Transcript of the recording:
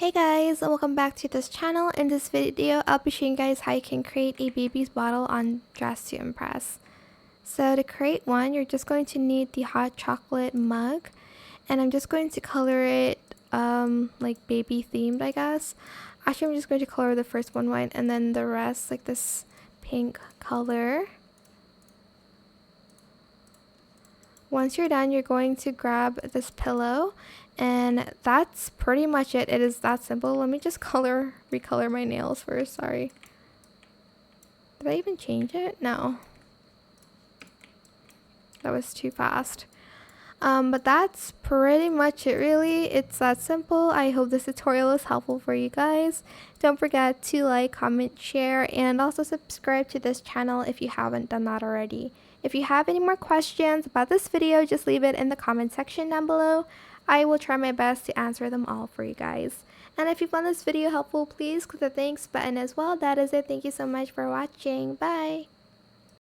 Hey guys, and welcome back to this channel. In this video, I'll be showing you guys how you can create a baby's bottle on Dress to Impress. So to create one, you're just going to need the hot chocolate mug, and I'm just going to color it like baby themed, I guess. Actually, I'm just going to color the first one white and then the rest like this pink color. Once you're done, you're going to grab this pillow, and that's pretty much it. It is that simple. Let me just recolor my nails first. Sorry. Did I even change it? No. That was too fast. But that's pretty much it really. It's that simple. I hope this tutorial is helpful for you guys. Don't forget to like, comment, share, and also subscribe to this channel if you haven't done that already. If you have any more questions about this video, just leave it in the comment section down below. I will try my best to answer them all for you guys. And if you found this video helpful, please click the thanks button as well. That is it. Thank you so much for watching. Bye!